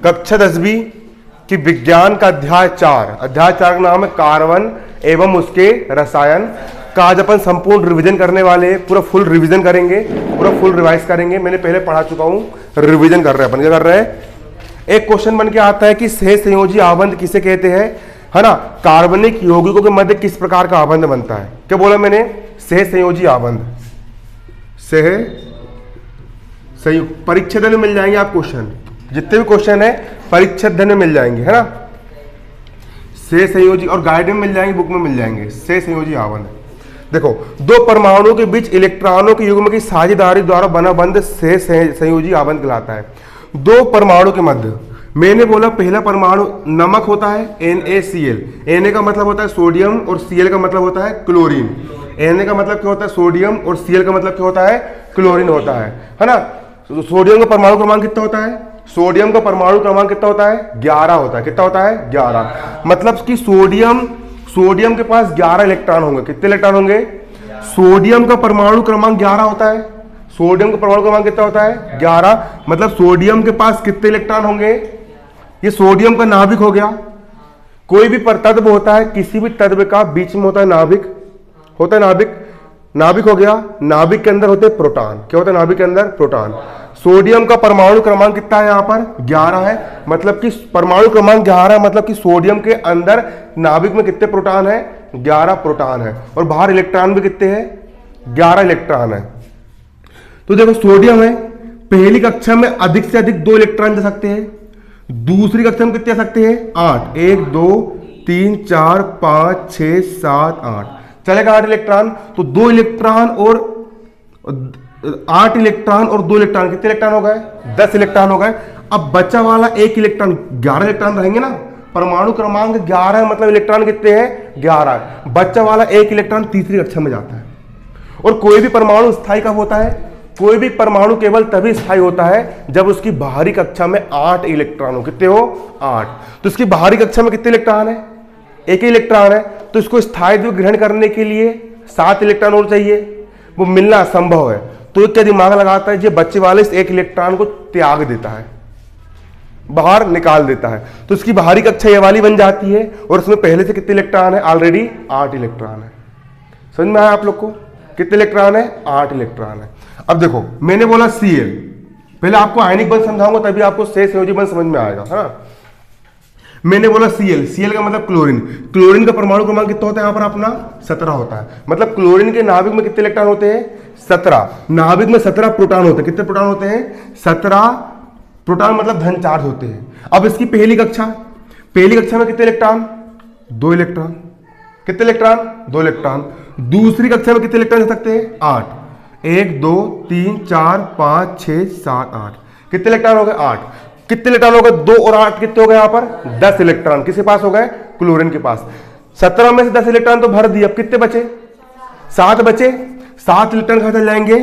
कक्षा 10वीं की विज्ञान का अध्याय 4 का नाम है कार्बन एवं उसके रसायन का आज अपन संपूर्ण रिवीजन करने वाले हैं। पूरा फुल रिवीजन करेंगे, पूरा फुल रिवाइज करेंगे। मैंने पहले पढ़ा चुका हूं, रिवीजन कर रहे हैं अपन। क्या कर रहे हैं? एक क्वेश्चन बन के आता है कि सहसंयोजी आबंध किसे कहते हैं, है ना। कार्बनिक यौगिकों के मध्य किस प्रकार का आबंध बनता है? क्या बोला मैंने? सहसंयोजी आबंध। संयुक्त परिच्छेद में मिल जाएंगे आप क्वेश्चन, जितने भी क्वेश्चन है परिच्छेद में मिल जाएंगे, है ना। सहसंयोजी और गाइड में मिल जाएंगे, बुक में मिल जाएंगे। सहसंयोजी आबंध देखो, दो परमाणुओं के बीच इलेक्ट्रॉनों के युग्म की साझेदारी द्वारा बना बंध सहसंयोजी आबंध कहलाता है। दो परमाणु के मध्य, मैंने बोला पहला परमाणु नमक होता है NaCl। Na का मतलब होता है सोडियम और Cl का मतलब होता है क्लोरीन। Na का मतलब क्या होता है? सोडियम, और Cl का मतलब क्या होता है? क्लोरीन होता है ना। सोडियम का परमाणु क्रमांक कितना होता है? सोडियम का परमाणु क्रमांक कितना होता है? 11 होता है। कितना होता है? 11। मतलब कि सोडियम के पास 11 इलेक्ट्रॉन होंगे। कितने इलेक्ट्रॉन होंगे? सोडियम का परमाणु क्रमांक 11 होता है। सोडियम का परमाणु क्रमांक कितना होता है? 11। मतलब सोडियम के पास कितने इलेक्ट्रॉन होंगे? ये सोडियम का नाभिक हो गया। कोई भी तत्व होता है, किसी भी तत्व का बीच में होता है नाभिक, होता है नाभिक। नाभिक हो गया, नाभिक के अंदर होते हैं प्रोटॉन। क्या होता है नाभिक के अंदर? प्रोटॉन। सोडियम का परमाणु क्रमांक कितना है? यहाँ पर 11 है। मतलब कि परमाणु क्रमांक 11 है, मतलब कि सोडियम के अंदर नाभिक में कितने प्रोटॉन है? 11 प्रोटॉन है। और बाहर इलेक्ट्रॉन भी कितने हैं? 11 इलेक्ट्रॉन है। तो देखो, सोडियम है, पहली कक्षा में अधिक से अधिक 2 इलेक्ट्रॉन दे सकते हैं। दूसरी कक्षा में कितने दे सकते हैं? 8। 1 2 3 4 5 6 7 8 चलेगा 8 इलेक्ट्रॉन। तो 2 इलेक्ट्रॉन और 8 इलेक्ट्रॉन और 2 इलेक्ट्रॉन, कितने इलेक्ट्रॉन हो गए? 10 इलेक्ट्रॉन हो गए। अब बचा वाला 1 इलेक्ट्रॉन, 11 इलेक्ट्रॉन रहेंगे ना। परमाणु क्रमांक 11 है, मतलब इलेक्ट्रॉन कितने हैं? 11। बचा वाला 1 इलेक्ट्रॉन तीसरी कक्षा में जाता है। और कोई भी परमाणु स्थायी कब होता है? कोई भी परमाणु केवल तभी स्थायी होता है जब उसकी बाहरी कक्षा में 8 इलेक्ट्रॉन हो। कितने हो? 8। तो इसकी बाहरी कक्षा में कितने इलेक्ट्रॉन है? 1 ही इलेक्ट्रॉन है। तो इसको स्थायित्व ग्रहण करने के लिए 7 इलेक्ट्रॉन और चाहिए, वो मिलना असंभव है। तो ये क्या दिमाग लगाता है? जो बच्चे वाले इस 1 इलेक्ट्रॉन को त्याग देता है, बाहर निकाल देता है। तो इसकी बाहरी कक्षा ये वाली बन जाती है, और उसमें पहले से कितने इलेक्ट्रॉन है? ऑलरेडी 8 इलेक्ट्रॉन है। समझ में आया आप लोग को? कितने इलेक्ट्रॉन है? 8 इलेक्ट्रॉन है। अब देखो, मैंने बोला Cl, पहले आपको आयनिक बंध समझाऊंगा, तभी आपको सहसंयोजी बंध समझ में आएगा, है ना। मैंने बोला Cl का मतलब क्लोरीन। क्लोरीन का परमाणु क्रमांक कितना होता है? यहाँ पर अपना 17 होता है। मतलब क्लोरीन के नाभिक में कितने इलेक्ट्रॉन होते हैं? 17। नाभिक में 17 प्रोटॉन होते हैं। कितने प्रोटॉन होते हैं? 17 प्रोटॉन, मतलब धन चार्ज होते हैं। अब इसकी पहली कक्षा में कितने इलेक्ट्रॉन? 2 इलेक्ट्रॉन। कितने इलेक्ट्रॉन? 2 इलेक्ट्रॉन। दूसरी कक्षा में कितने इलेक्ट्रॉन दे सकते हैं? 8। 1 2 3 4 5 6 7 8 कितने इलेक्ट्रॉन हो गए? 8। कितने इलेक्ट्रॉन हो गए? 2 और 8 कितने हो गए? यहाँ पर 10 इलेक्ट्रॉन। किसके पास हो गए? क्लोरीन के पास। 17 में से 10 इलेक्ट्रॉन तो भर दिए। अब कितने बचे? 7 बचे। 7 इलेक्ट्रॉन कहाँ चले जाएंगे?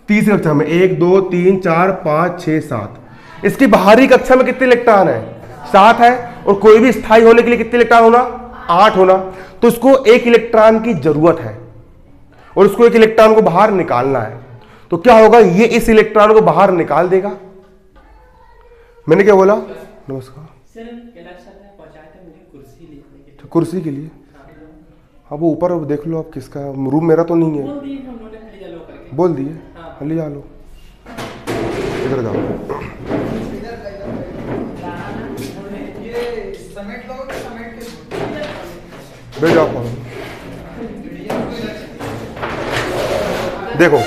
तीसरी कक्षा में। 1 2 3 4 5 6 7। इसकी बाहरी कक्षा में कितने इलेक्ट्रॉन है? 7 है। और कोई भी स्थायी होने के लिए कितने इलेक्ट्रॉन होना? 8 होना। तो इसको 1 इलेक्ट्रॉन की जरूरत है, और उसको 1 इलेक्ट्रॉन को बाहर निकालना है। तो क्या होगा? ये इस इलेक्ट्रॉन को बाहर निकाल देगा। मैंने क्या बोला? नमस्कार सर, कैलाश ने पहुंचाया था मुझे कुर्सी लेने के लिए। कुर्सी के लिए? हाँ, वो ऊपर देख लो आप, किसका रूम? मेरा तो नहीं है। बोल दिए उन्होंने, ले लो करके बोल दिए? हाँ। ले आ लो, इधर जाओ। ये समेट लो, समेट के बैठ जाओ। देखो,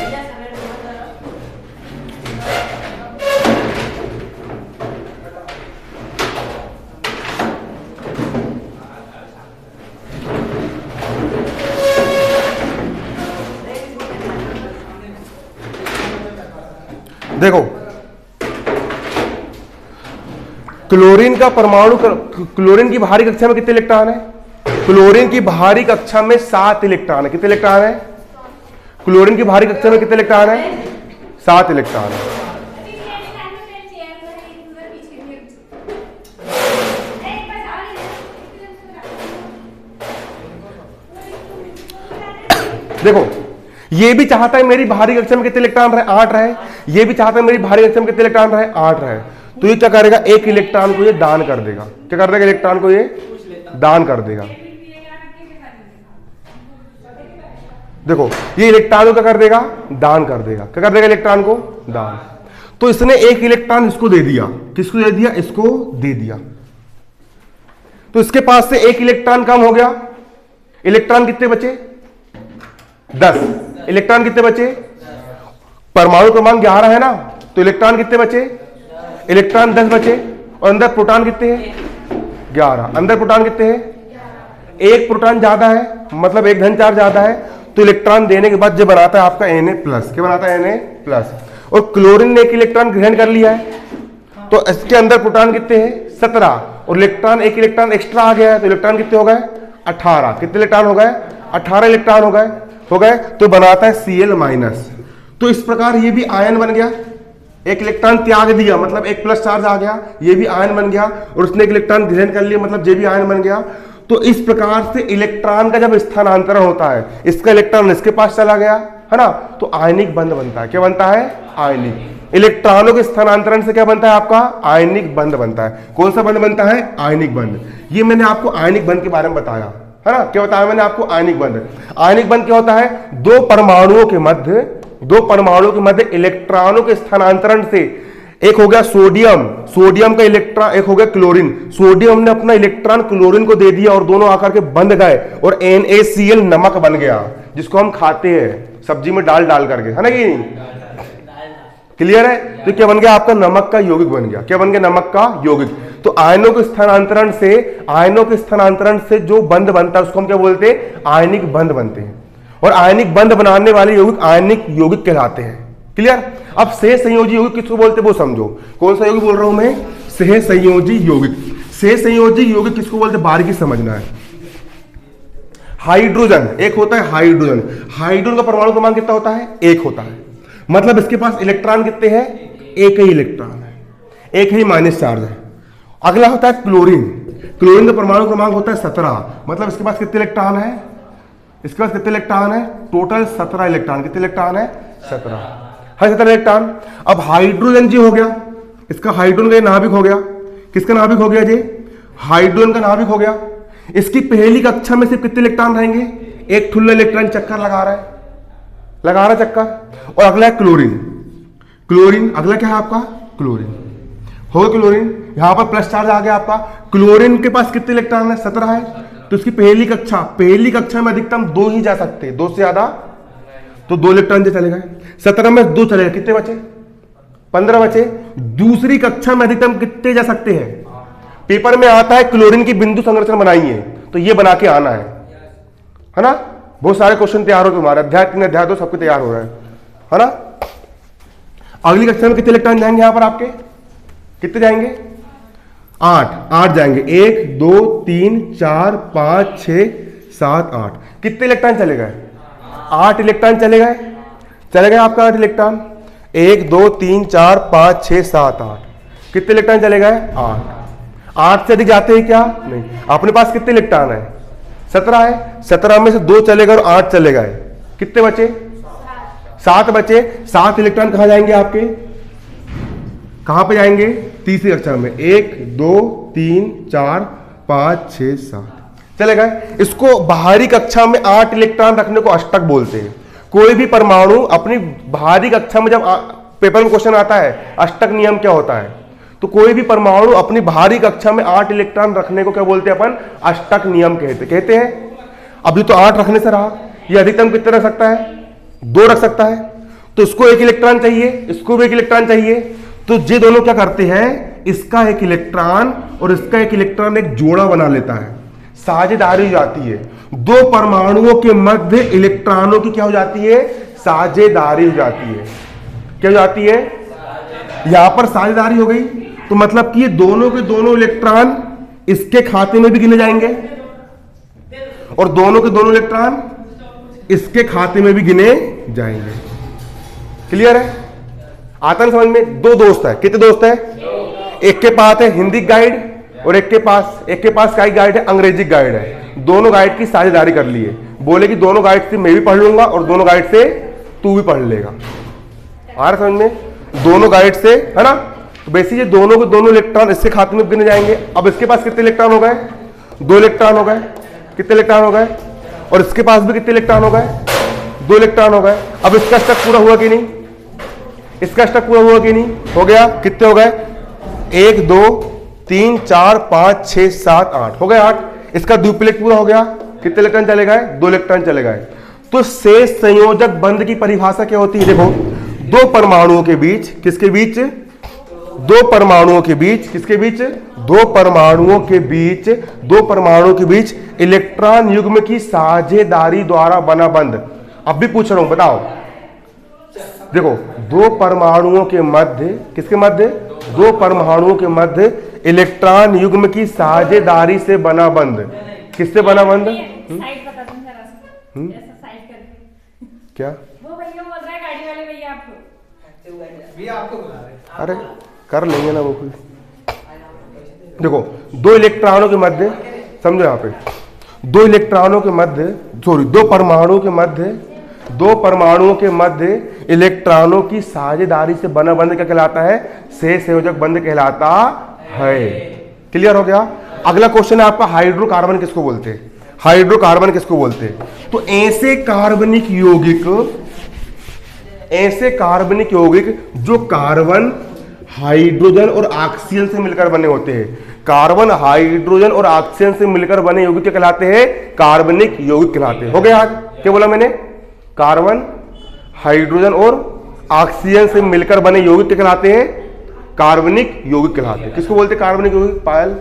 देखो, क्लोरीन का परमाणु, क्लोरीन की बाहरी कक्षा में कितने इलेक्ट्रॉन है? क्लोरीन की बाहरी कक्षा में 7 इलेक्ट्रॉन है। कितने इलेक्ट्रॉन है? क्लोरीन की बाहरी कक्षा में कितने इलेक्ट्रॉन है? 7 इलेक्ट्रॉन है। देखो, ये भी चाहता है मेरी बाहरी कक्षा में कितने इलेक्ट्रॉन रहे, 8 रहे। ये भी चाहता है मेरी बाहरी कक्षा में कितने इलेक्ट्रॉन रहे, 8 रहे। तो ये क्या करेगा, एक इलेक्ट्रॉन को ये दान कर देगा। क्या कर देगा, इलेक्ट्रॉन को ये दान कर देगा। देखो ये इलेक्ट्रॉन को क्या कर देगा, दान कर देगा। क्या कर देगा, इलेक्ट्रॉन को दान। तो इसने एक इलेक्ट्रॉन इसको दे दिया। किसको दे दिया, इसको दे दिया। तो इसके पास से एक इलेक्ट्रॉन कम हो गया। इलेक्ट्रॉन कितने बचे, 10। इलेक्ट्रॉन कितने बचे, परमाणु क्रमांक 11 है ना, तो इलेक्ट्रॉन कितने बचे, इलेक्ट्रॉन 10 बचे। और अंदर प्रोटॉन कितने हैं, 11। अंदर प्रोटॉन कितने हैं, एक प्रोटॉन ज्यादा है, मतलब एक धन चार्ज ज्यादा है। तो इलेक्ट्रॉन देने के बाद जो बनाता है आपका Na+। क्या बनाता है, Na+। और क्लोरीन ने एक इलेक्ट्रॉन ग्रहण कर लिया है, तो इसके अंदर प्रोटॉन कितने हैं, 17। और इलेक्ट्रॉन, एक इलेक्ट्रॉन एक्स्ट्रा आ गया है, तो इलेक्ट्रॉन कितने हो गए, 18। कितने इलेक्ट्रॉन हो गए, 18 इलेक्ट्रॉन हो गए। तो बनाता है Cl-। तो इस प्रकार ये भी आयन बन गया। एक इलेक्ट्रॉन त्याग दिया, मतलब एक प्लस चार्ज आ गया, ये भी आयन बन गया। और उसने एक इलेक्ट्रॉन ग्रहण कर लिया, मतलब ये भी आयन बन गया। तो इस प्रकार से इलेक्ट्रॉन का जब स्थानांतरण होता है, इसका इलेक्ट्रॉन इसके पास चला गया है ना, तो आयनिक बंध बनता है। क्या बनता है, आयनिक। इलेक्ट्रॉनों के स्थानांतरण से क्या बनता है आपका, आयनिक बंध बनता है। कौन सा बंध बनता है, आयनिक बंध। ये मैंने आपको आयनिक बंध के बारे में बताया है ना। क्या बताया मैंने आपको, आयनिक बंध। आयनिक बंध क्या होता है, दो परमाणुओं के मध्य इलेक्ट्रॉनों के स्थानांतरण से, एक हो गया सोडियम का इलेक्ट्रॉन, एक हो गया क्लोरीन। सोडियम ने अपना इलेक्ट्रॉन क्लोरीन को दे दिया और दोनों आकर के बंध गए और NaCl नमक बन गया, जिसको हम खाते हैं सब्जी में डाल करके, है ना कि नहीं। क्लियर है। तो क्या बन गया आपका, नमक का यौगिक बन गया। क्या बन गया, नमक का यौगिक। तो आयनों के स्थानांतरण से जो बंध बनता है उसको हम क्या बोलते हैं, आयनिक बंध बनते हैं। और आयनिक बंध बनाने वाले यौगिक आयनिक यौगिक कहलाते हैं। क्लियर। अब सहसंयोजी यौगिक किसको बोलते हैं वो समझो। कौन सा यौगिक बोल रहा हूं मैं, सहसंयोजी यौगिक। सहसंयोजी यौगिक किसको बोलते हैं, बारीकी समझना है। हाइड्रोजन, एक होता है हाइड्रोजन। हाइड्रोजन का परमाणु क्रमांक कितना होता है, 1 होता है। मतलब इसके पास इलेक्ट्रॉन कितने हैं, एक ही इलेक्ट्रॉन है, एक ही माइनस चार्ज है। अगला होता है क्लोरीन। क्लोरीन का परमाणु क्रमांक होता है 17। मतलब इसके पास कितने इलेक्ट्रॉन है, इसके पास कितने इलेक्ट्रॉन है, टोटल 17 इलेक्ट्रॉन। कितने इलेक्ट्रॉन है, 17 है, 17 इलेक्ट्रॉन। अब हाइड्रोजन जी हो गया, इसका हाइड्रोजन का नाभिक हो गया। किसका नाभिक हो गया जी, हाइड्रोजन का नाभिक हो गया। इसकी पहली कक्षा में सिर्फ कितने इलेक्ट्रॉन रहेंगे, एक ठुल्ला इलेक्ट्रॉन चक्कर लगा रहा है चक्कर। और अगला है क्लोरीन। अगला क्या है आपका, क्लोरीन हो गया। क्लोरीन यहां पर प्लस चार्ज आ गया आपका। क्लोरीन के पास कितने इलेक्ट्रॉन है, 17 है। तो इसकी पहली कक्षा में अधिकतम 2 ही जा सकते हैं, 2 से ज्यादा तो 2 इलेक्ट्रॉन चले गए। 17 में 2 चले गए, कितने बचे, 15 बचे। दूसरी कक्षा में अधिकतम कितने जा सकते हैं, पेपर में आता है क्लोरीन की बिंदु संरचना बनाइए, तो ये बना के आना है ना। बहुत सारे क्वेश्चन तैयार हो तुम्हारे, अध्याय 3 अध्याय 2 सबके तैयार हो रहे हैं, है ना। अगली कक्षा में कितने इलेक्ट्रॉन जाएंगे यहां पर आपके, कितने जाएंगे, 8 जाएंगे। 1 2 3 4 5 6 7 8। कितने इलेक्ट्रॉन चले गए, 8 इलेक्ट्रॉन चले गए आपका 8 इलेक्ट्रॉन। 1 2 3 4 5 6 7 8। कितने इलेक्ट्रॉन चले गए, 8 से अधिक जाते हैं क्या, नहीं। अपने पास कितने इलेक्ट्रॉन है, 17 है। 17 में से 2 चले गए और 8 चले गए, कितने बचे, 7 बचे। 7 इलेक्ट्रॉन कहां जाएंगे आपके, कहां पे जाएंगे, तीसरी कक्षा में। 1 2 3 4 5 6 7 चले गए। इसको बाहरी कक्षा में 8 इलेक्ट्रॉन रखने को अष्टक बोलते हैं। कोई भी परमाणु अपनी बाहरी कक्षा में, जब पेपर में क्वेश्चन आता है अष्टक नियम क्या होता है, तो कोई भी परमाणु अपनी बाहरी कक्षा में 8 इलेक्ट्रॉन रखने को क्या बोलते हैं अपन, अष्टक नियम कहते हैं। अभी तो 8 रखने से रहा, ये अधिकतम कितने रख सकता है, 2 रख सकता है। तो इसको 1 इलेक्ट्रॉन चाहिए, इसको भी 1 इलेक्ट्रॉन चाहिए। तो ये दोनों क्या करते हैं, इसका 1 इलेक्ट्रॉन और इसका 1 इलेक्ट्रॉन एक जोड़ा बना लेता है, साझेदारी हो जाती है। 2 परमाणुओं के मध्य इलेक्ट्रॉनों की क्या हो जाती है, साझेदारी हो जाती है। क्या हो जाती है, यहां पर साझेदारी हो गई, तो मतलब कि ये दोनों के दोनों इलेक्ट्रॉन इसके खाते में भी गिने जाएंगे और दोनों के दोनों इलेक्ट्रॉन इसके खाते में भी गिने जाएंगे। क्लियर है, आता है समझ में। 2 दोस्त है, कितने दोस्त है, एक के पास है हिंदी गाइड और एक के पास क्या गाइड है, अंग्रेजी गाइड है। दोनों गाइड की साझेदारी कर ली है, बोले कि दोनों गाइड से मैं भी पढ़ लूंगा और दोनों गाइड से तू भी पढ़ लेगा। आ रहा समझ में? दोनों गाइड से, है ना? तो बेसिकली दोनों के दोनों इलेक्ट्रॉन इससे खाते में गिने जाएंगे। अब इसके पास कितने इलेक्ट्रॉन हो गए? 2 इलेक्ट्रॉन हो गए। कितने इलेक्ट्रॉन हो गए? और इसके पास भी कितने इलेक्ट्रॉन हो गए? 2 इलेक्ट्रॉन हो गए। अब इसका स्टक पूरा हुआ कि नहीं? इसका स्टक पूरा हुआ कि नहीं? हो गया। कितने हो गए? 1 2 3 4 5 6 7 8 हो गए 8। इसका डुप्लीकेट पूरा हो गया। कितने इलेक्ट्रॉन चले गए? 2 इलेक्ट्रॉन चले गए। तो शेष संयोजक बंध की परिभाषा क्या होती है? देखो, 2 परमाणुओं के बीच, किसके बीच? 2 परमाणुओं के बीच, किसके बीच? 2 परमाणुओं के बीच, 2 परमाणुओं के बीच इलेक्ट्रॉन युग्म की साझेदारी द्वारा बना बंध। अब भी पूछ रहा हूं, बताओ। देखो, 2 परमाणुओं के मध्य, किसके मध्य? 2 परमाणुओं के मध्य इलेक्ट्रॉन युग्म की साझेदारी से बना बंध। किससे बना बंध? साइड बता दूं जरा सा, ऐसा साइड करके। क्या? वो भैया बोल रहा है गाड़ी वाले भैया आपको। भैया आपको बुला रहे हैं। अरे कर लेंगे ना वो कुछ। देखो, 2 इलेक्ट्रॉनों के मध्य, समझो यहां पे, 2 इलेक्ट्रॉनों के मध्य, सॉरी 2 परमाणुओं के मध्य, 2 परमाणुओं के मध्य इलेक्ट्रॉनों की साझेदारी से बना बंध क्या कहलाता है? शेष संयोजक बंध कहलाता है। क्लियर हो गया? अगला क्वेश्चन है आपका, हाइड्रोकार्बन किसको बोलते हैं? हाइड्रोकार्बन किसको बोलते हैं? तो ऐसे कार्बनिक यौगिक, ऐसे कार्बनिक यौगिक जो कार्बन, हाइड्रोजन और ऑक्सीजन से मिलकर बने होते हैं। कार्बन, हाइड्रोजन और ऑक्सीजन से मिलकर बने यौगिक क्या कहलाते हैं? कार्बनिक यौगिक कहलाते हैं। हो गया? आज क्या बोला मैंने? कार्बन, हाइड्रोजन और ऑक्सीजन से मिलकर बने यौगिक क्या कहलाते हैं? कार्बनिक यौगिक कहलाते हैं। किसको बोलते हैं कार्बनिक यौगिक? पायल?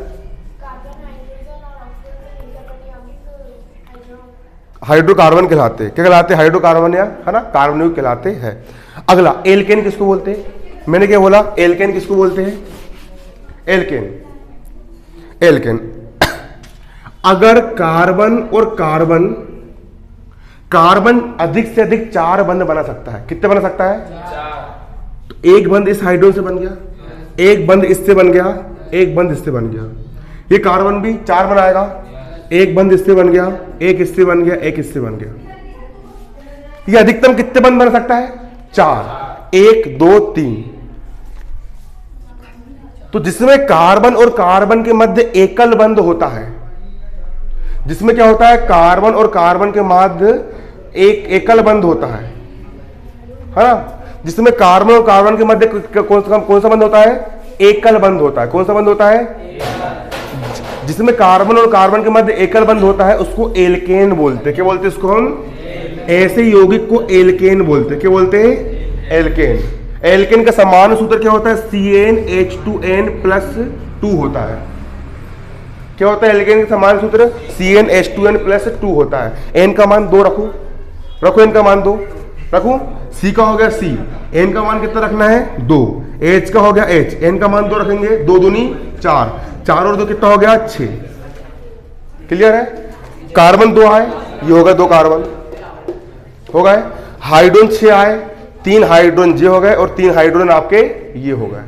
हाइड्रोकार्बन कहलाते हैं। क्या कहलाते हैं? हाइड्रोकार्बन, या है ना, कार्बन यौगिक कहलाते हैं। अगला, एल्केन किसको बोलते हैं? मैंने क्या बोला? एल्केन किसको बोलते हैं? एल्केन, एल्केन अगर कार्बन और कार्बन, कार्बन अधिक से अधिक 4 बंध बना सकता है। कितने बना सकता है? 4। तो एक बंध इस हाइड्रोजन से बन गया, एक बंध इससे बन गया, एक बंध इससे बन गया। ये कार्बन भी 4 बनाएगा, एक बंध इससे बन गया, एक इससे बन गया, एक इससे बन गया। ये अधिकतम कितने बंध बना सकता है? 4। 1 2 3। तो जिसमें कार्बन और कार्बन के मध्य एकल बंध होता है, जिसमें क्या होता है? कार्बन और कार्बन के मध्य एक एकल बंध होता है ना? जिसमें कार्बन और कार्बन के मध्य कौन सा बंध होता है? एकल बंध होता है। कौन सा बंध होता है? जिसमें कार्बन और कार्बन के मध्य एकल बंध होता है उसको एल्केन बोलते हैं। क्या बोलते हैं इसको हम? ऐसे यौगिक को एल्केन बोलते हैं। क्या बोलते हैं? एल्केन। एल्केन का सामान्य सूत्र क्या होता है? CnH2n+2 होता है। क्या होता है एल्केन का सामान्य सूत्र? CnH2n+2 होता है। n का मान 2 रखो, रखो n का मान 2 रखो। C का हो गया C, n का मान कितना रखना है? 2। H का हो गया H, n का मान 2 रखेंगे, 2 दूनी 4, 4 और 2 कितना हो गया? 6। क्लियर है? कार्बन 2 आए, ये हो गया 2 कार्बन हो गए। हाइड्रोजन 6 आए, 3 हाइड्रोजन जे हो गए और 3 हाइड्रोजन आपके ये हो गए।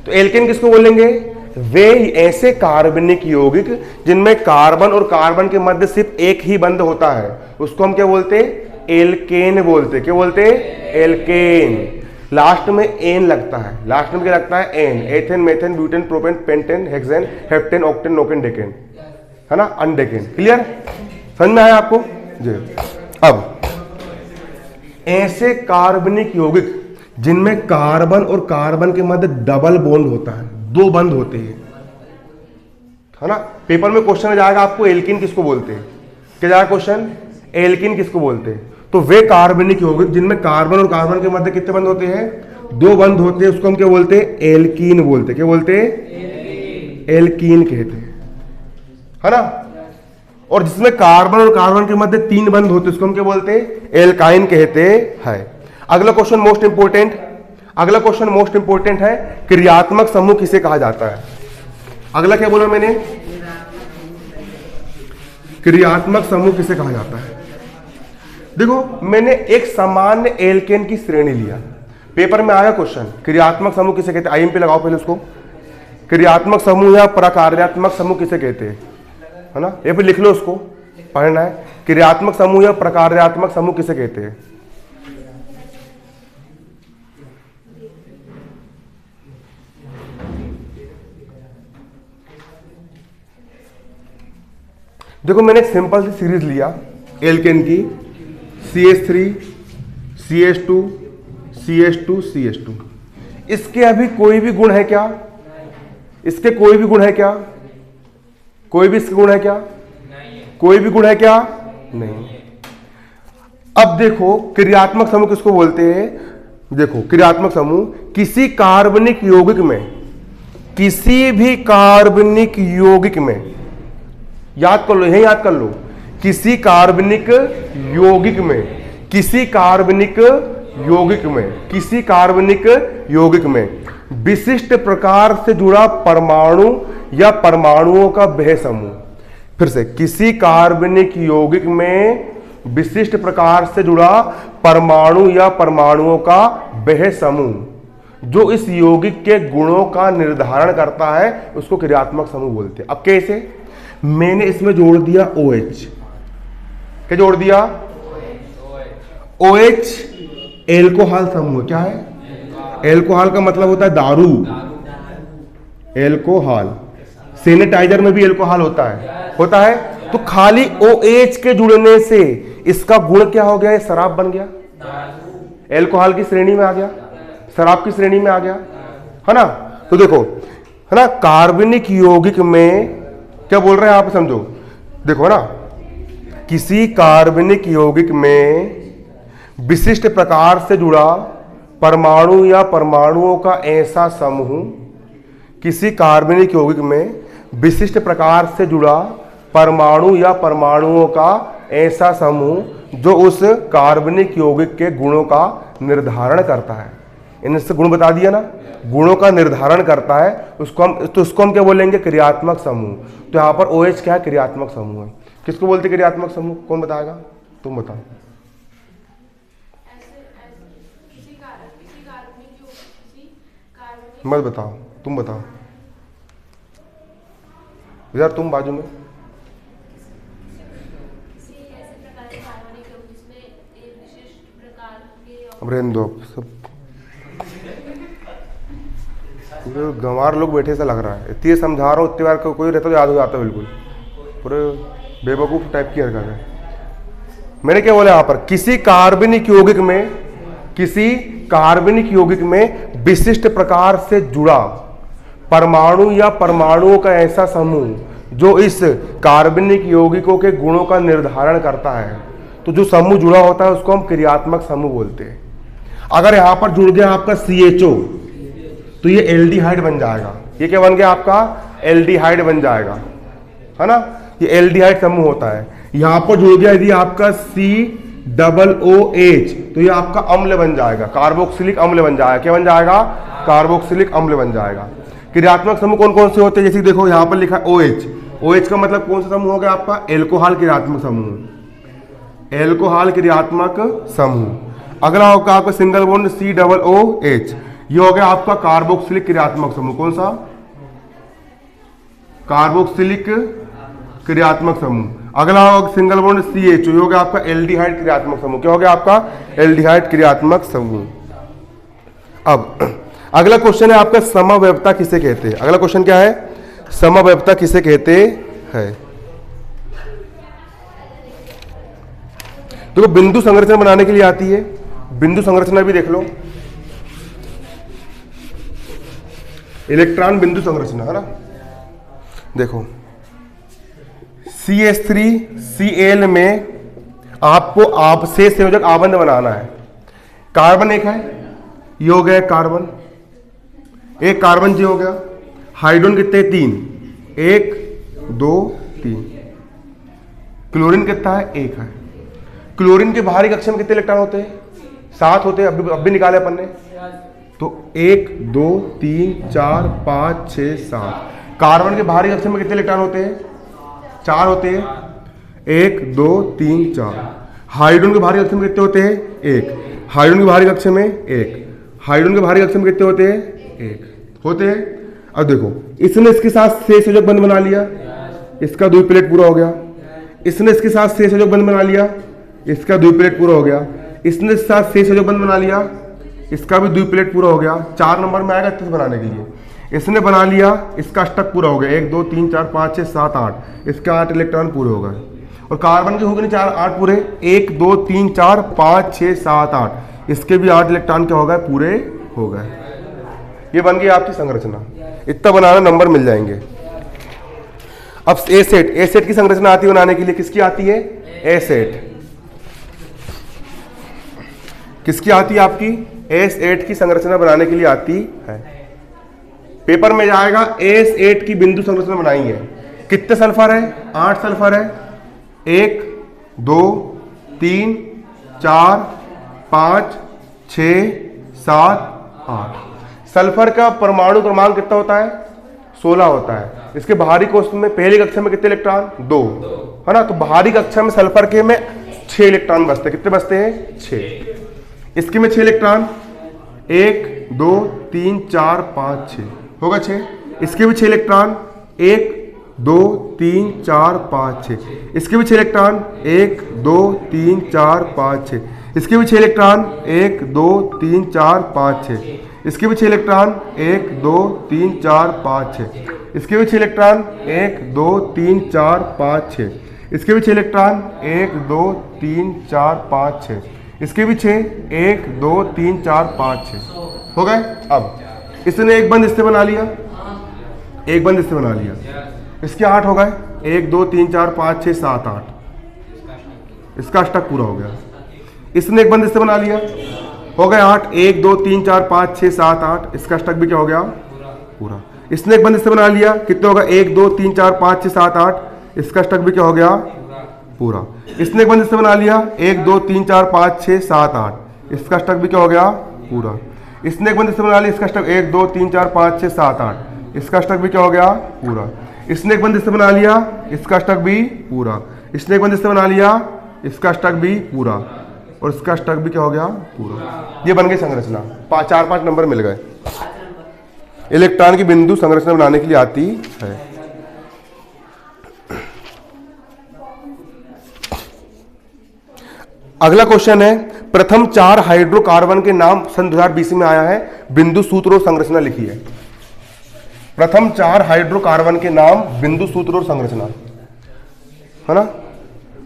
तो एल्केन किसको बोलेंगे? वे ऐसे कार्बनिक यौगिक जिनमें कार्बन और कार्बन के मध्य सिर्फ एक ही बंध होता है, उसको हम क्या बोलते हैं? एल्केन बोलते हैं। क्या बोलते हैं? एल्केन। लास्ट में एन लगता है, लास्ट में क्या लगता है? N. Ethane, methane, butane, propane, pentane, hexane, heptane, octane, नोकेन, डेकेन, है ना, अनडेकेन। क्लियर? समझ में आया आपको जी? अब ऐसे कार्बनिक यौगिक जिनमें कार्बन और कार्बन के मध्य डबल बॉन्ड होता है, 2 बंध होते हैं, है ना। पेपर में क्वेश्चन आ जाएगा आपको एल्कीन किसको बोलते हैं? क्या जाएगा क्वेश्चन? एल्कीन किसको बोलते हैं? तो वे कार्बनिक यौगिक जिनमें कार्बन और कार्बन के मध्य कितने बंध होते हैं? 2 बंध होते हैं, उसको हम क्या बोलते हैं? एल्कीन बोलते हैं। क्या बोलते हैं? एल्कीन कहते हैं, है ना। और जिसमें कार्बन और कार्बन के मध्य 3 बंध होते हैं उसको हम क्या बोलते हैं? एल्काइन कहते हैं। अगला क्वेश्चन मोस्ट इंपोर्टेंट, अगला क्वेश्चन मोस्ट इंपोर्टेंट है, क्रियात्मक समूह किसे कहा जाता है? अगला क्या बोला मैंने? क्रियात्मक समूह किसे कहा जाता है? देखो, मैंने एक सामान्य एल्केन की श्रेणी लिया, पेपर में आया क्वेश्चन, क्रियात्मक समूह किसे कहते हैं? आईएम पे लगाओ पहले उसको। क्रियात्मक समूह या प्रकार्यात्मक समूह किसे कहते हैं, है ना, ये पे लिख लो, उसको पढ़ना है। क्रियात्मक समूह या प्रकार्यात्मक समूह किसे कहते हैं? देखो मैंने एक सिंपल सी सीरीज लिया एल्केन की, CH3 CH2 CH2 CH2। इसके अभी कोई भी गुण है क्या? इसके कोई भी गुण है क्या? कोई भी इसके गुण है क्या? कोई भी गुण है क्या? नहीं। अब देखो क्रियात्मक समूह किसको बोलते हैं? देखो क्रियात्मक समूह किसी कार्बनिक यौगिक में, किसी भी कार्बनिक यौगिक में, याद कर लो, यही याद कर लो, किसी कार्बनिक यौगिक में, किसी कार्बनिक यौगिक में, किसी कार्बनिक यौगिक में विशिष्ट प्रकार से जुड़ा परमाणु या परमाणुओं का वह समूह। फिर से, किसी कार्बनिक यौगिक में विशिष्ट प्रकार से जुड़ा परमाणु या परमाणुओं का वह समूह जो इस यौगिक के गुणों का निर्धारण करता है, उसको क्रियात्मक समूह बोलते हैं। अब कैसे? मैंने इसमें जोड़ दिया OH। क्या जोड़ दिया? OH एल्कोहल समूह। क्या है? एल्कोहल का मतलब होता है दारू। एल्कोहल, सैनिटाइजर में भी एल्कोहल होता है। तो खाली OH के जुड़ने से इसका गुण क्या हो गया? ये शराब बन गया, एल्कोहल की श्रेणी में आ गया, शराब की श्रेणी में आ गया, है ना। तो देखो, है ना, कार्बनिक यौगिक में क्या बोल रहे हैं आप, समझो। देखो ना, किसी कार्बनिक यौगिक में विशिष्ट प्रकार से जुड़ा परमाणु या परमाणुओं का ऐसा समूह, किसी कार्बनिक यौगिक में विशिष्ट प्रकार से जुड़ा परमाणु या परमाणुओं का ऐसा समूह जो उस कार्बनिक यौगिक के गुणों का निर्धारण करता है। इनसे गुण बता दिया ना, गुणों का निर्धारण करता है, उसको हम क्या बोलेंगे? क्रियात्मक समूह। तो यहाँ पर OH क्या है? क्रियात्मक समूह है। किसको बोलते हैं क्रियात्मक समूह? कौन बताएगा? तुम बताओ। मत बताओ, तुम बताओ यार, तुम बाजू में। अब रहने दो सब, गंवार लोग बैठे से लग रहा है। इतनी समझा रहा हूँ, इतनी बार कोई रहता तो याद हो जाता बिल्कुल। पूरे बेवकूफ टाइप की हरकत है। मैंने क्या बोला यहाँ पर? किसी कार्बनिक यौगिक में, किसी कार्बनिक यौगिक में विशिष्ट प्रकार से जुड़ा परमाणु या परमाणुओं का ऐसा समूह जो इस कार्बनिक यौगिकों के गुणों का निर्धारण करता है। तो जो समूह जुड़ा होता है उसको हम क्रियात्मक समूह बोलते हैं। अगर यहां पर जुड़ गया आपका CHO तो ये एल्डिहाइड बन जाएगा। ये क्या बन गया आपका? एल्डिहाइड बन जाएगा, है ना। ये एल्डिहाइड समूह होता है। यहां पर जुड़ गया यदि आपका COOH तो ये आपका अम्ल बन जाएगा, कार्बोक्सिलिक अम्ल बन जाएगा। क्या बन जाएगा? कार्बोक्सिलिक अम्ल बन जाएगा। क्रियात्मक समूह कौन कौन से होते हैं? जैसे देखो यहां पर लिखा है OH। OH का मतलब कौन सा समूह हो गया आपका? एल्कोहल क्रियात्मक समूह, एल्कोहल क्रियात्मक समूह। अगला होगा आपका सिंगल बॉन्ड COOH। ये हो गया आपका कार्बोक्सिलिक क्रियात्मक समूह। कौन सा? कार्बोक्सिलिक क्रियात्मक समूह। अगला होगा सिंगल बॉन्ड CH। ये हो गया आपका एल्डिहाइड क्रियात्मक समूह। क्या हो गया आपका? एल्डिहाइड क्रियात्मक समूह। अब अगला क्वेश्चन है आपका समवयवता किसे कहते हैं? अगला क्वेश्चन क्या है? समवयवता किसे कहते हैं? देखो बिंदु संरचना बनाने के लिए आती है, बिंदु संरचना भी देख लो। इलेक्ट्रॉन बिंदु संरचना, है ना। देखो CH3Cl में आपको आपसे संयोजक आबंध बनाना है। कार्बन एक है, ये हो गया कार्बन, एक कार्बन जी हो गया। हाइड्रोजन कितने? 3, 1 2 3। क्लोरीन कितना है? 1 है। क्लोरीन के बाहरी कक्षा में कितने इलेक्ट्रॉन होते हैं? 7 होते हैं। अब भी निकाले अपन ने, तो 1 2 3 4 5 6 7। कार्बन के बाहरी कक्षा में कितने इलेक्ट्रॉन होते हैं? 4 होते हैं। 1 2 3 4। हाइड्रोजन के बाहरी कक्षा में कितने होते हैं? 1। हाइड्रोजन के बाहरी कक्षा में 1। हाइड्रोजन के बाहरी कक्षा में कितने होते हैं? 1 होते हैं। अब देखो इसने इसके साथ सहसंयोजक बंध बना लिया, इसका द्विप्लेट पूरा हो गया। इसने इसके साथ सहसंयोजक बंध बना लिया, इसका द्विप्लेट पूरा हो गया। इसने इसके साथ सहसंयोजक बंध बना लिया, इसका भी द्विप्लेट पूरा हो गया। 4 नंबर में आएगा 33 बनाने के लिए। इसने बना लिया, इसका अष्टक पूरा हो गया, 1 2 3 4 5 6 7 8, इसके 8 इलेक्ट्रॉन पूरे हो गए। और कार्बन के हो गए 4 8 पूरे, 1 2 3 4 5 6 7 8, इसके भी 8 इलेक्ट्रॉन क्या हो गए, पूरे हो गए। ये बन गई आपकी संरचना। इतना बनाना नंबर मिल जाएंगे। अब ए सेट की संरचना आती है बनाने के लिए, किसकी आती है, ए सेट। किसकी आती है आपकी, S8 की संरचना बनाने के लिए आती है। पेपर में जाएगा S8 की बिंदु संरचना बनाई है। कितने सल्फर है, 8 सल्फर है, 1 2 3 4 5 6 7 8। सल्फर का परमाणु क्रमांक कितना होता है, 16 होता है। इसके बाहरी कोष्ठक में पहली कक्षा में कितने इलेक्ट्रॉन, 2 है ना। तो बाहरी कक्षा में सल्फर के में 6 इलेक्ट्रॉन बचते हैं। कितने बचते हैं, 6। इसके में 6 इलेक्ट्रॉन, 1 2 3 4 5 6 होगा 6। इसके भी 6 इलेक्ट्रॉन, 1 2 3 4 5 6। इसके भी 6 इलेक्ट्रॉन, 1 2 3 4 5 6। इसके भी 6 इलेक्ट्रॉन, 1 2 3 4 5 6। इसके भी 6 इलेक्ट्रॉन, 1 2 3 4 5 6। इसके भी 6 इलेक्ट्रॉन, 1 2 3 4 5 6। इसके भी 6 इलेक्ट्रॉन, 1 2 3 4 5 6। इसके भी 6, 1 2 3 4 5 6 हो गए। अब इसने एक बंद इससे बना लिया, एक बंद इससे बना लिया, इसके 8 हो गए, 1 2 3 4 5 6 7 8, इसका अष्टक पूरा हो गया। इसने एक बंद इससे बना लिया, हो गए 8, 1 2 3 4 5 6 7 8, इसका अष्टक भी क्या हो गया, पूरा। इसने एक बंद इससे बना लिया, कितने होगा, 1 2 3 4 5 6 7 8, इसका अष्टक भी क्या हो गया, पूरा। इसने एक बंद इससे बना लिया, 1 2 3 4 5 6 7 8, इसका अष्टक भी क्या हो गया, पूरा। इसने एक बंद इससे बना लिया, इसका अष्टक 1 2 3 4 5 6 7 8, इसका अष्टक भी क्या हो गया, पूरा। इसने एक बंद इससे बना लिया, इसका अष्टक भी पूरा। इसने एक बंद इससे बना लिया, इसका अष्टक भी पूरा, और इसका अष्टक भी क्या हो गया, पूरा। ये बन गई संरचना। 4-5 नंबर मिल गए। इलेक्ट्रॉन की बिंदु संरचना बनाने के लिए आती है। अगला क्वेश्चन है, प्रथम 4 हाइड्रोकार्बन के नाम सन 2020 में आया है, बिंदु सूत्र और संरचना लिखी है। प्रथम 4 हाइड्रोकार्बन के नाम, बिंदु सूत्र और संरचना, है ना।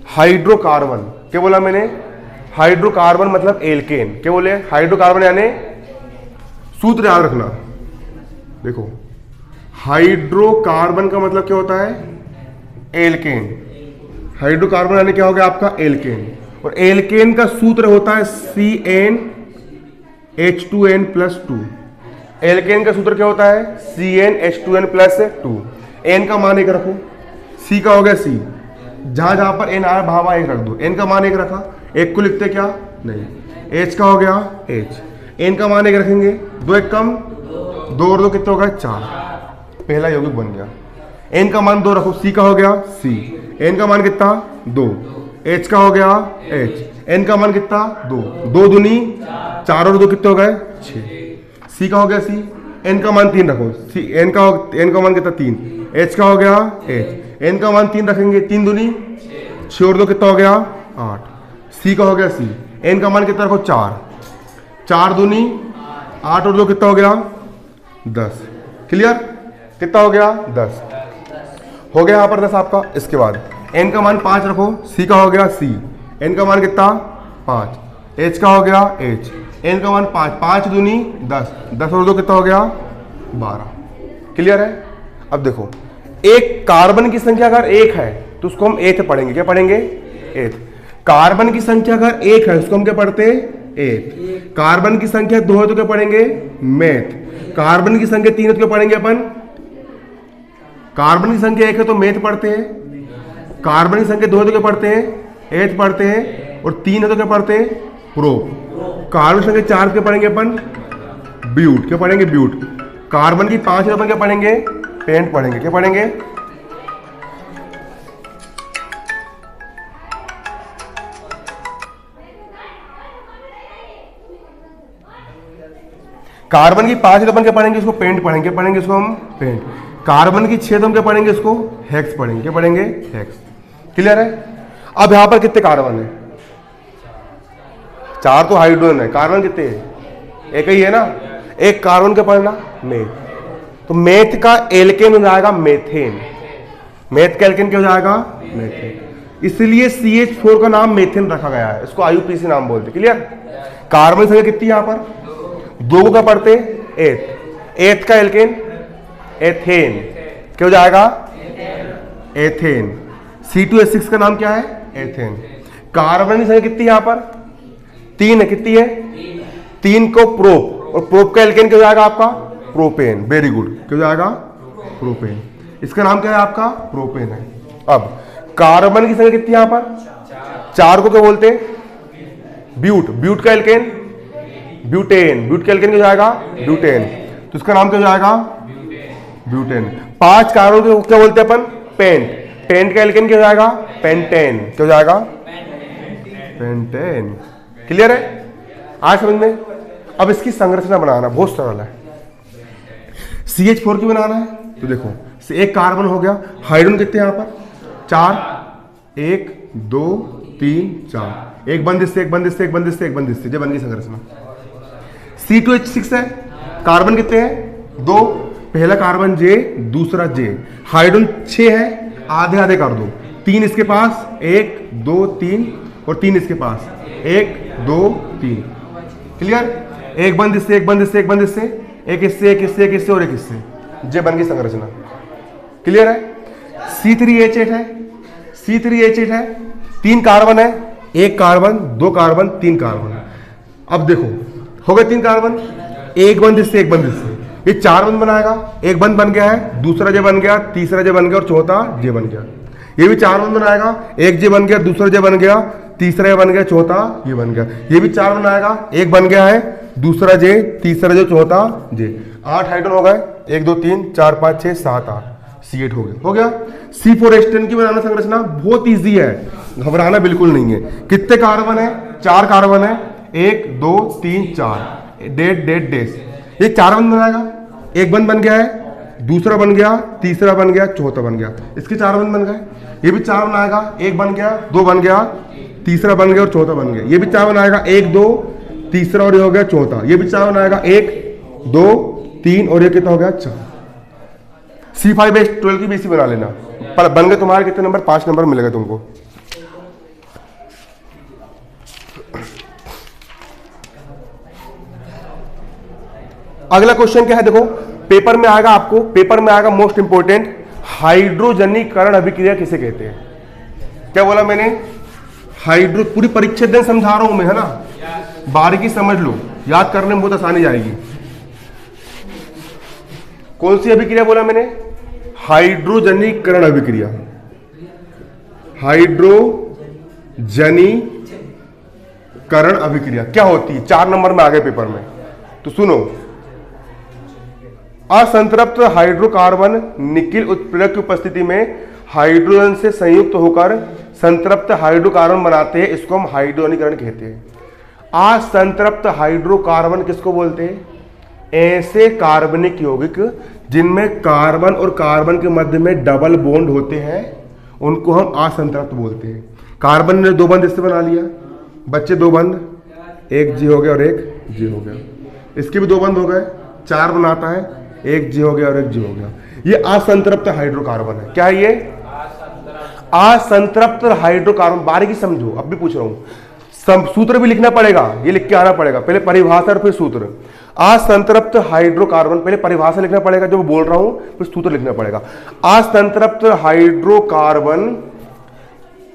हाइड्रोकार्बन क्या बोला मैंने, हाइड्रोकार्बन मतलब एल्केन। क्या बोले, हाइड्रोकार्बन यानी, सूत्र याद रखना, देखो हाइड्रोकार्बन का मतलब क्या होता है, एल्केन। हाइड्रोकार्बन यानी क्या हो गया आपका, एल्केन। और एल्केन का सूत्र होता है CnH2n+2। एल्केन का सूत्र क्या होता है, CnH2n+2। एन का मान 1 रखो, सी का हो गया C, जहां जहां पर एन आया वहां 1 रख दो। एन का मान 1 रखा, 1 को लिखते क्या, नहीं। एच का हो गया H, एन का मान 1 रखेंगे, 2 1 कम, 2 और 2 कितने हो गए, 4, पहला यौगिक बन गया। एन का मान 2 रखो, सी का हो गया C, एन का मान कितना, 2, एच का हो गया H, एन का मान कितना, 2, 2 दूनी 4 और 2 कितने हो गए, 6। सी का हो गया C, एन का मान 3 रखो, सी एन का मान कितना, 3, एच का हो गया H, एन का मान 3 रखेंगे, 3 दूनी 6 और 2 कितना हो गया, 8। सी का हो गया C, एन का मान कितना रखो, 4, 4 दूनी 8 और 2 कितना हो गया, 10। क्लियर, कितना हो गया, 10 हो गया यहाँ पर 10 आपका। इसके बाद एन का मान 5 रखो, सी का हो गया C, एन का मान कितना, 5, एच का हो गया H, एन का मान 5, 5 दूनी 10, 10 और 2 कितना हो गया, 12। क्लियर है। अब देखो, एक कार्बन की संख्या अगर 1 है तो उसको हम एथ पढ़ेंगे। क्या पढ़ेंगे, एथ। कार्बन की संख्या अगर 1 है उसको हम क्या पढ़ते हैं, एथ। कार्बन की संख्या 2 है तो क्या पढ़ेंगे, मेथ। कार्बन की संख्या 3 है तो क्या पढ़ेंगे अपन, कार्बन की संख्या 1 है तो मेथ पढ़ते हैं। कार्बन की संख्या 2 है तो क्या पढ़ते हैं, एथ पढ़ते हैं। और 3 है तो क्या पढ़ते हैं, प्रोप। कार्बन की संख्या 4 क्या पढ़ेंगे अपन, ब्यूट। क्या पढ़ेंगे, ब्यूट। कार्बन की 5 है तो अपन क्या पढ़ेंगे, पेंट पढ़ेंगे। क्या पढ़ेंगे, कार्बन की 5 है तो अपन क्या पढ़ेंगे, उसको पेंट पढ़ेंगे। क्या पढ़ेंगे, उसको हम पेंट। कार्बन की 6 तो हम क्या पढ़ेंगे, उसको हेक्स पढ़ेंगे। क्या पढ़ेंगे, हेक्स। क्लियर है। अब यहां पर कितने कार्बन है, 4 तो हाइड्रोजन है, कार्बन कितने हैं, एक ही है ना। एक कार्बन क्या पढ़ना, मेथ। तो मेथ का एल्केन हो जाएगा मेथेन, मेथ का एल्केन क्या हो जाएगा मेथेन, इसलिए CH4 का नाम मेथेन रखा गया है, इसको IUPAC नाम बोलते। क्लियर। कार्बन संख्या कितनी यहां पर, दो को क्या पढ़ते एथ, एथ का एल्केन एथेन क्या हो जाएगा एथेन, C2H6 का नाम क्या है एथेन। कार्बन की संख्या कितनी यहां पर 3 है, कितनी है 3 को प्रोप, और प्रोप का एल्केन क्या हो जाएगा आपका प्रोपेन। वेरी गुड, क्या हो जाएगा प्रोपेन, इसका नाम क्या है आपका प्रोपेन है। अब कार्बन की संख्या कितनी यहां पर 4 को क्या बोलते हैं ब्यूट, ब्यूट का एल्केन ब्यूटेन, ब्यूट का एल्केन क्या हो जाएगा ब्यूटेन, तो इसका नाम क्या हो जाएगा ब्यूटेन। 5 कार्बन को क्या बोलते हैं अपन पेंट, पेंट का एल्केन क्या हो जाएगा पेंटेन, क्या हो जाएगा पेंटेन। क्लियर है आज समझ में। अब इसकी संरचना बनाना बहुत सरल है, CH4 की बनाना है तो देखो एक कार्बन हो गया, हाइड्रोजन कितने यहां पर 4, 1 2 3 4, एक बंद इससे एक बंद इससे एक बंद इससे एक बंद इससे, जो बन गई संरचना। C2H6 है, कार्बन कितने हैं 2, पहला कार्बन J दूसरा J, हाइड्रोजन 6 है, आधे आधे कर दो, 3 इसके पास 1 2 3 और 3 इसके पास 1 2 3। क्लियर। एक बंद इससे एक बंद इससे एक बंद इससे, एक इससे एक इससे एक इससे और एक इससे, जे बन गई संरचना। क्लियर है। C3H8 है, C3H8 है, 3 कार्बन है, 1 कार्बन 2 कार्बन 3 कार्बन। अब देखो हो गए 3 कार्बन, एक बंद इससे एक बंद इससे, ये 4 बंद बनाएगा, एक बंद बन गया है, दूसरा जे बन गया, तीसरा जे बन गया और चौथा जे बन गया। ये भी 4 बंद बनाएगा, एक जे बन गया, दूसरा जे बन गया, तीसरा जे बन गया, चौथा ये बन गया। ये भी 4 बनाएगा, एक बन गया है, दूसरा जे, तीसरा जे, चौथा जे। 8 हाइड्रोजन हो गए, 1 2 3 4 5 6 7 8, C8 हो गया। C4H10 की बनाना संरचना बहुत ईजी है, घबराना बिल्कुल नहीं है। कितने कार्बन है 4 कार्बन है, 1 2 3 4, डेट डेट डेस, ये 4 बंद बनाएगा, एक बंद बन गया है, दूसरा बन गया, तीसरा बन गया, चौथा बन गया, इसके 4 बंद बन गए। ये भी 4 बनाएगा, एक बन गया, 2 बन गया, तीसरा बन गया और चौथा बन गया। ये भी 4 बनाएगा, 1 2 तीसरा और ये हो गया चौथा। ये भी 4 बनाएगा, 1 2 3 और ये कितना हो गया 4। C5H12 की BC बना लेना, पर बन गए तुम्हारे कितने नंबर 5 नंबर मिलेगा तुमको। अगला क्वेश्चन क्या है देखो, पेपर में आएगा आपको, पेपर में आएगा मोस्ट इंपोर्टेंट, हाइड्रोजनीकरण अभिक्रिया किसे कहते हैं। क्या बोला मैंने, हाइड्रो, पूरी परीक्षा दिन समझा रहा हूं मैं, है ना, बारीकी समझ लो, याद करने में बहुत आसानी जाएगी। कौन सी अभिक्रिया बोला मैंने, हाइड्रोजनीकरण अभिक्रिया, हाइड्रोजनीकरण अभिक्रिया क्या होती है, 4 नंबर में आ गए पेपर में। तो सुनो, असंतृप्त हाइड्रोकार्बन निकिल उत्प्रेरक की उपस्थिति में हाइड्रोजन से संयुक्त होकर संतृप्त हाइड्रोकार्बन बनाते हैं, इसको हम हाइड्रोजनीकरण कहते हैं। असंतृप्त हाइड्रोकार्बन किसको बोलते हैं, ऐसे कार्बनिक यौगिक जिनमें कार्बन और कार्बन के मध्य में डबल बॉन्ड होते हैं, उनको हम असंतृप्त बोलते हैं। कार्बन ने 2 बंद इससे बना लिया, बच्चे 2 बंद, एक जी हो गया और एक जी हो गया, इसके भी 2 बंद हो गए, 4 बनाता है, एक जी हो गया और एक जी हो गया। ये असंतृप्त हाइड्रोकार्बन है। क्या है ये, असंतृप्त हाइड्रोकार्बन। बारीकी समझो, अब भी पूछ रहा हूं, सूत्र भी लिखना पड़ेगा, ये लिख के आना पड़ेगा, पहले परिभाषा और फिर सूत्र। असंतृप्त हाइड्रोकार्बन, पहले परिभाषा लिखना पड़ेगा जो मैं बोल रहा हूं, फिर सूत्र लिखना पड़ेगा। असंतृप्त हाइड्रोकार्बन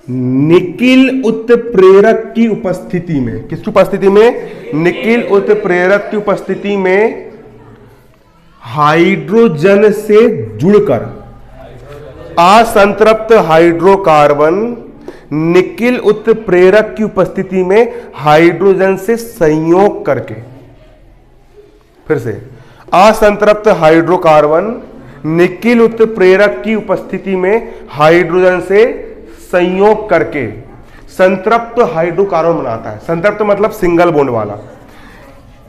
निकिल उत्प्रेरक की उपस्थिति में, किसकी उपस्थिति में, निकिल उत्प्रेरक की उपस्थिति में हाइड्रोजन से जुड़कर, असंतृप्त हाइड्रोकार्बन निकिल उत्प्रेरक की उपस्थिति में हाइड्रोजन से संयोग करके, फिर से, असंतृप्त हाइड्रोकार्बन निकिल उत्प्रेरक की उपस्थिति में हाइड्रोजन से संयोग करके संतृप्त हाइड्रोकार्बन बनाता है। संतृप्त मतलब सिंगल बॉन्ड वाला।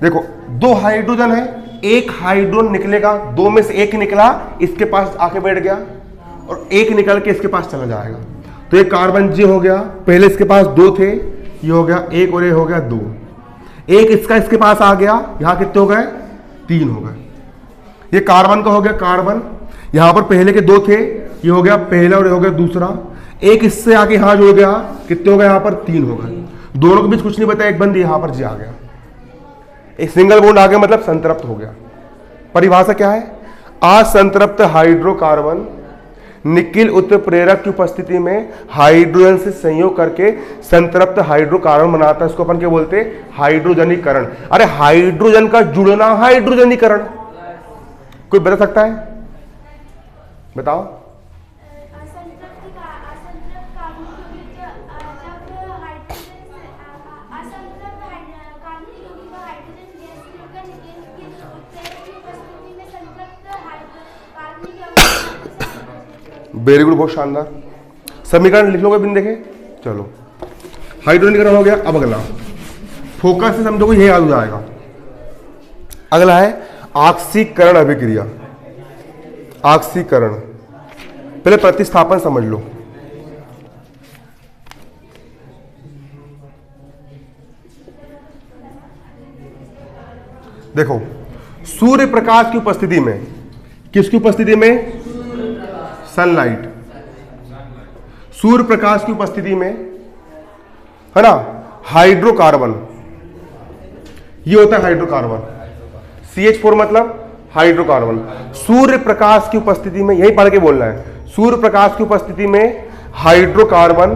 देखो 2 हाइड्रोजन है, एक हाइड्रोजन निकलेगा, 2 में से एक निकला, इसके पास आके बैठ गया और एक निकल के इसके पास चला जाएगा, तो एक कार्बन जी हो गया, पहले इसके पास 2 थे, ये हो गया 1 और ये हो गया 2, एक इसका इसके पास आ गया, यहां कितने हो गए 3 हो गए। ये कार्बन का हो गया कार्बन, यहां पर पहले के दो थे, ये हो गया पहला और ये हो गया दूसरा, एक इससे आके यहां जुड़ गया, कितने हो गए यहां पर 3 हो गए, दोनों के बीच कुछ नहीं बताया, एक बंद यहां पर जी आ गया, एक सिंगल बॉन्ड आ गया मतलब संतृप्त हो गया। परिभाषा क्या है? असंतृप्त हाइड्रोकार्बन निकिल उत्प्रेरक की उपस्थिति में हाइड्रोजन से संयोग करके संतृप्त हाइड्रोकार्बन बनाता है, इसको अपन क्या बोलते हैं? हाइड्रोजनीकरण। अरे हाइड्रोजन का जुड़ना हाइड्रोजनीकरण, कोई बता सकता है? बताओ। वेरी गुड, बहुत शानदार। समीकरण लिख लोगे बिन देखे? चलो, हाइड्रोजनीकरण हो गया। अब अगला फोकस से समझोगे, यही याद हो जाएगा। अगला है ऑक्सीकरण अभिक्रिया। ऑक्सीकरण, पहले प्रतिस्थापन समझ लो। देखो, सूर्य प्रकाश की उपस्थिति में, किसकी उपस्थिति में? सनलाइट। सूर्य प्रकाश की उपस्थिति में, है ना, हाइड्रोकार्बन, ये होता है हाइड्रोकार्बन, CH4 मतलब हाइड्रोकार्बन। सूर्य प्रकाश की उपस्थिति में, यही पढ़ के बोलना है, सूर्य प्रकाश की उपस्थिति में हाइड्रोकार्बन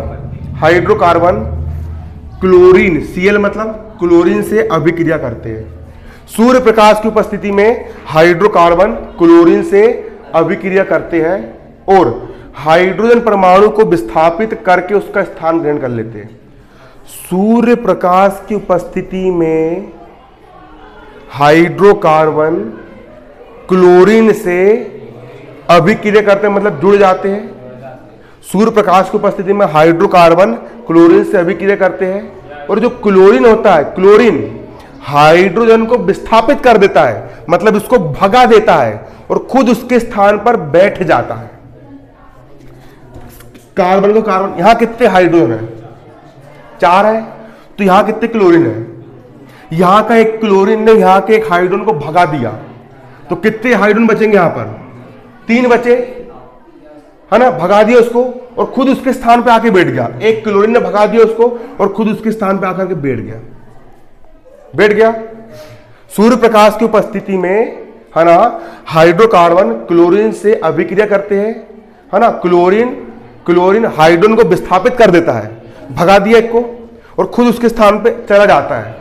क्लोरीन, Cl मतलब क्लोरीन से अभिक्रिया करते हैं। सूर्य प्रकाश की उपस्थिति में हाइड्रोकार्बन क्लोरीन से अभिक्रिया करते हैं और हाइड्रोजन परमाणु को विस्थापित करके उसका स्थान ग्रहण कर लेते हैं। सूर्य प्रकाश की उपस्थिति में हाइड्रोकार्बन क्लोरीन से अभिक्रिया करते हैं, मतलब जुड़ जाते हैं। सूर्य प्रकाश की उपस्थिति में हाइड्रोकार्बन क्लोरीन से अभिक्रिया करते हैं और जो क्लोरीन होता है, क्लोरीन हाइड्रोजन को विस्थापित कर देता है, मतलब इसको भगा देता है और खुद उसके स्थान पर बैठ जाता है। कार्बन को कार्बन, यहां कितने हाइड्रोजन है? 4 है, तो यहां कितने क्लोरीन है? यहां का एक क्लोरीन ने यहां के एक हाइड्रोजन को भगा दिया, तो कितने हाइड्रोजन बचेंगे? यहां पर 3 बचे, है ना, भगा दिया उसको और खुद उसके स्थान पे आके बैठ गया। एक क्लोरीन ने भगा दिया उसको और खुद उसके स्थान पे आकर के बैठ गया। सूर्य प्रकाश की उपस्थिति में, है ना, हाइड्रोकार्बन क्लोरीन से अभिक्रिया करते हैं, है ना, क्लोरीन हाइड्रोजन को विस्थापित कर देता है, भगा दिया एक को और खुद उसके स्थान पे चला जाता है।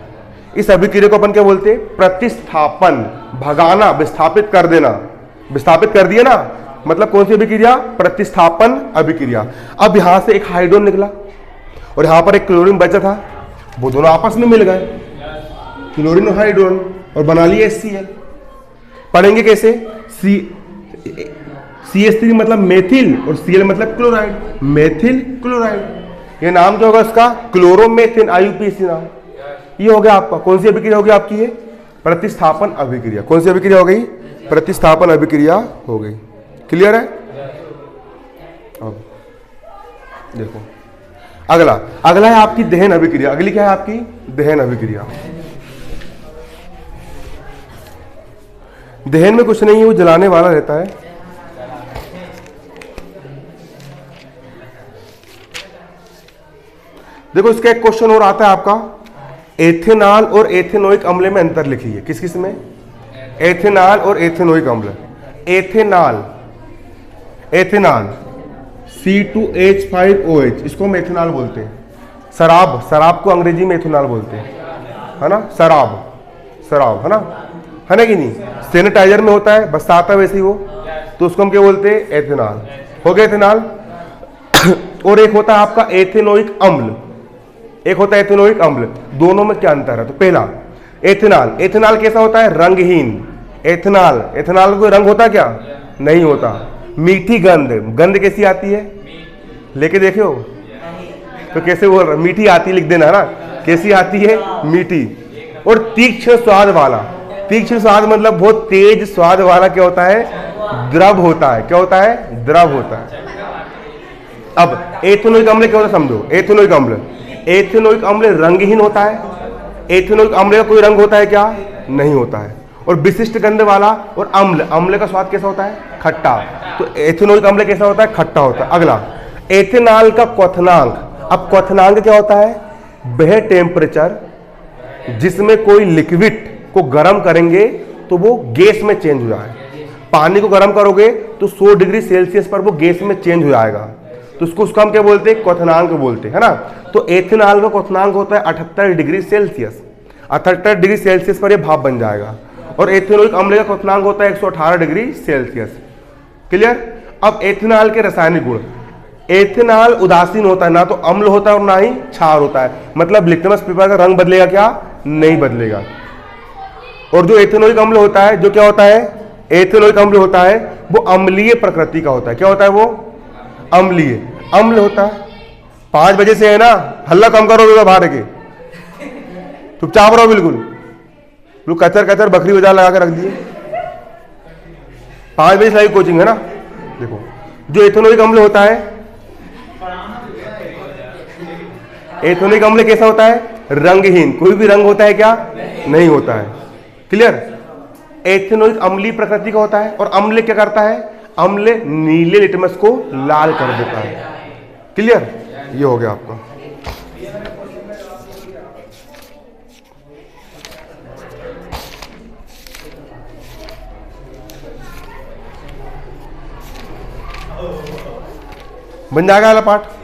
इस अभिक्रिया को अपन क्या बोलते हैं? प्रतिस्थापन। भगाना, विस्थापित कर देना, विस्थापित कर दिया ना, मतलब कौन सी अभिक्रिया? प्रतिस्थापन अभिक्रिया। अब यहां से एक हाइड्रोजन निकला और यहां पर एक क्लोरीन बचा था, वो दोनों आपस में मिल गए, क्लोरीन और हाइड्रोजन, और बना लिया HCl। पढ़ेंगे कैसे? CH3 मतलब मेथिल और Cl मतलब क्लोराइड, मेथिल क्लोराइड। ये नाम जो होगा उसका क्लोरोमेथिन, IUPAC नाम। ये हो गया आपका, कौन सी अभिक्रिया होगी आपकी? ये प्रतिस्थापन अभिक्रिया। कौन सी अभिक्रिया हो गई? प्रतिस्थापन अभिक्रिया हो गई। क्लियर है? अब देखो अगला है आपकी दहन अभिक्रिया। अगली क्या है आपकी? दहन अभिक्रिया। दहन में कुछ नहीं है, वो जलाने वाला रहता है। देखो, इसका एक क्वेश्चन और आता है आपका, एथेनॉल और एथेनोइक अम्ल में अंतर लिखिए। किस किस में? एथेनॉल और एथेनोइक अम्ल। एथेनॉल C2H5OH, इसको हम एथेनॉल बोलते हैं। शराब को अंग्रेजी में एथेनॉल बोलते हैं, है ना, शराब, है ना कि नहीं? सैनिटाइजर में होता है, बस आता है वैसे ही वो, तो उसको हम क्या बोलते हैं? एथेनॉल। हो गया एथेनॉल। और एक होता है आपका एथेनोइक अम्ल, एक होता है एथेनोइक अम्ल। दोनों में क्या अंतर है? तो पहला एथेनॉल कैसा होता है? रंगहीन। एथेनॉल कोई रंग होता है क्या? नहीं होता। मीठी गंध कैसी आती है? लेके देखे हो तो कैसे बोल रहा? मीठी आती, लिख देना, है ना, कैसी आती है? मीठी। और तीक्ष्ण स्वाद वाला, तीक्ष्ण स्वाद मतलब बहुत तेज स्वाद वाला क्या होता है? द्रव होता है। क्या होता है? द्रव होता है। अब एथेनोइक अम्ल क्या होता है समझो। एथेनोइक अम्ल रंगहीन होता है। एथेनोइक अम्ल का कोई रंग होता है क्या? नहीं होता है। और विशिष्ट गंध वाला और अम्ल, अम्ल का स्वाद कैसा होता है? खट्टा। तो एथेनोइक अम्ल कैसा होता है? खट्टा होता है। अगला एथेनॉल का क्वथनांक। अब क्वथनांक क्या होता है? वह टेम्परेचर जिसमें कोई लिक्विड को गर्म करेंगे तो वो गैस में चेंज हो जाए। पानी को गर्म करोगे तो 100 डिग्री सेल्सियस पर वो गैस में चेंज हो जाएगा, तो उसको हम क्या बोलते हैं? क्वथनांक बोलते हैं, है ना। तो एथेनॉल का क्वथनांक होता है 78 डिग्री सेल्सियस। 78 डिग्री सेल्सियस पर ये भाप बन जाएगा। और एथेनोइक अम्ल का क्वथनांक होता है 118 डिग्री सेल्सियस। क्लियर। अब एथेनॉल के रासायनिक गुण। एथेनॉल उदासीन होता है, ना तो अम्ल होता है और ना ही क्षार होता है। मतलब लिटमस पेपर का रंग बदलेगा क्या? नहीं बदलेगा। और जो एथेनोइक अम्ल होता है, जो क्या होता है? एथेनोइक अम्ल होता है वो अम्लीय प्रकृति का होता है। क्या होता है वो? अम्लीय अम्ल होता है। 5 बजे से है ना, हल्ला कम करो बाहर के, चुपचाप रहो बिल्कुल। लोग कचर कचर बकरी बाजार लगा के रख दिए। 5 बजे से लाइव कोचिंग है ना। देखो जो एथेनोइक अम्ल होता है, एथेनोइक अम्ल कैसा होता है? रंगहीन। कोई भी रंग होता है क्या? नहीं होता है। क्लियर। एथेनोइक अम्लीय प्रकृति का होता है। और अम्ल क्या करता है? अम्ल नीले लिटमस को लाल कर देता है। क्लियर। ये हो गया आपका। बन जाएगा वाला पाठ।